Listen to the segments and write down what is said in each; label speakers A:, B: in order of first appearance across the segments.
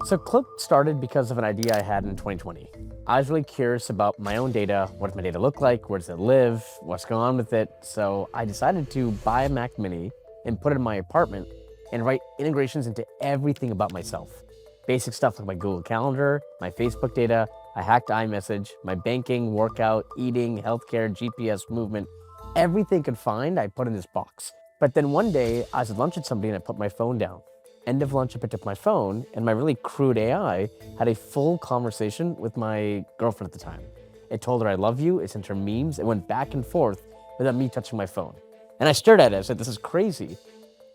A: So Cloaked started because of an idea I had in 2020. I was really curious about my own data. What does my data look like? Where does it live? What's going on with it? So I decided to buy a Mac Mini and put it in my apartment and write integrations into everything about myself. Basic stuff like my Google Calendar, my Facebook data, I hacked iMessage, my banking, workout, eating, healthcare, GPS, movement, everything I could find, I put in this box. But then one day I was at lunch with somebody and I put my phone down. End of lunch, I picked up my phone and my really crude AI had a full conversation with my girlfriend at the time. It told her I love you, it sent her memes, it went back and forth without me touching my phone. And I stared at it, I said, this is crazy.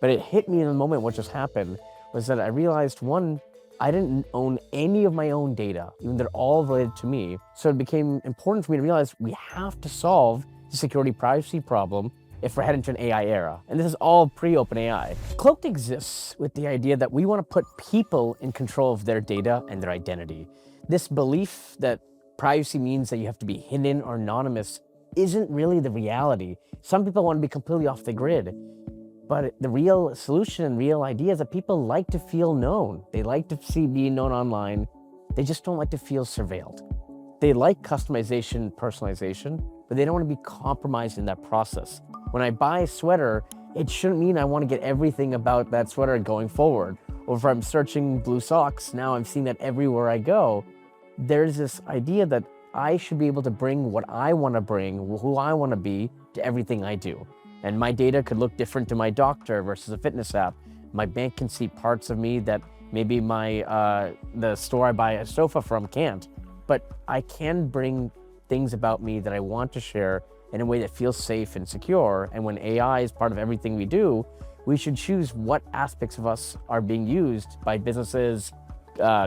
A: But it hit me in the moment what just happened was that I realized, one, I didn't own any of my own data, even though they're all related to me. So it became important for me to realize we have to solve the security privacy problem if we're heading to an AI era. And this is all pre-OpenAI. Cloaked exists with the idea that we want to put people in control of their data and their identity. This belief that privacy means that you have to be hidden or anonymous isn't really the reality. Some people want to be completely off the grid. But the real solution and real idea is that people like to feel known. They like to be known online. They just don't like to feel surveilled. They like customization, personalization, but they don't want to be compromised in that process. When I buy a sweater, it shouldn't mean I want to get everything about that sweater going forward. Or if I'm searching blue socks, now I'm seeing that everywhere I go. There's this idea that I should be able to bring what I want to bring, who I want to be, to everything I do. And my data could look different to my doctor versus a fitness app. My bank can see parts of me that maybe the store I buy a sofa from can't. But I can bring things about me that I want to share in a way that feels safe and secure. And when AI is part of everything we do, we should choose what aspects of us are being used by businesses,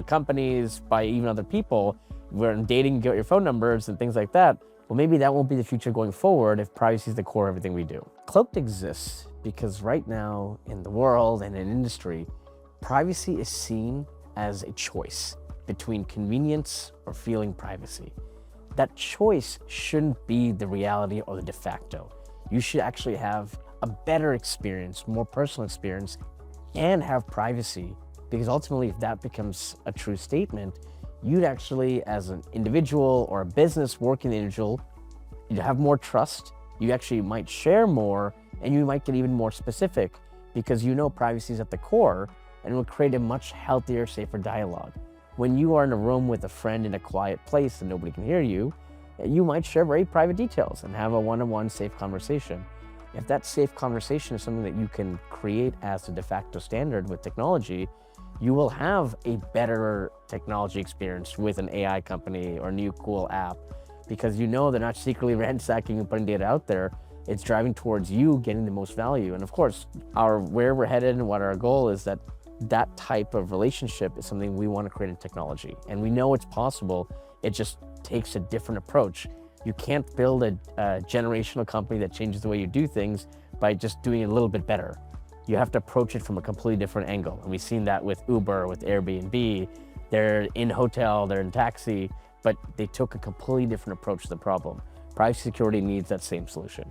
A: companies, by even other people. Where in dating, you get your phone numbers and things like that. Well, maybe that won't be the future going forward if privacy is the core of everything we do. Cloaked exists because right now in the world and in industry, privacy is seen as a choice between convenience or feeling privacy. That choice shouldn't be the reality or the de facto. You should actually have a better experience, more personal experience, and have privacy. Because ultimately, if that becomes a true statement, you'd actually, as an individual or a business working individual, you'd have more trust, you actually might share more, and you might get even more specific because you know privacy is at the core and it will create a much healthier, safer dialogue. When you are in a room with a friend in a quiet place and nobody can hear you, you might share very private details and have a one-on-one safe conversation. If that safe conversation is something that you can create as a de facto standard with technology, you will have a better technology experience with an AI company or a new cool app because you know they're not secretly ransacking and putting data out there. It's driving towards you getting the most value. And of course, where we're headed and what our goal is that type of relationship is something we want to create in technology. And we know it's possible. It just takes a different approach. You can't build a generational company that changes the way you do things by just doing it a little bit better. You have to approach it from a completely different angle. And we've seen that with Uber, with Airbnb. They're in hotel, they're in taxi, but they took a completely different approach to the problem. Privacy security needs that same solution.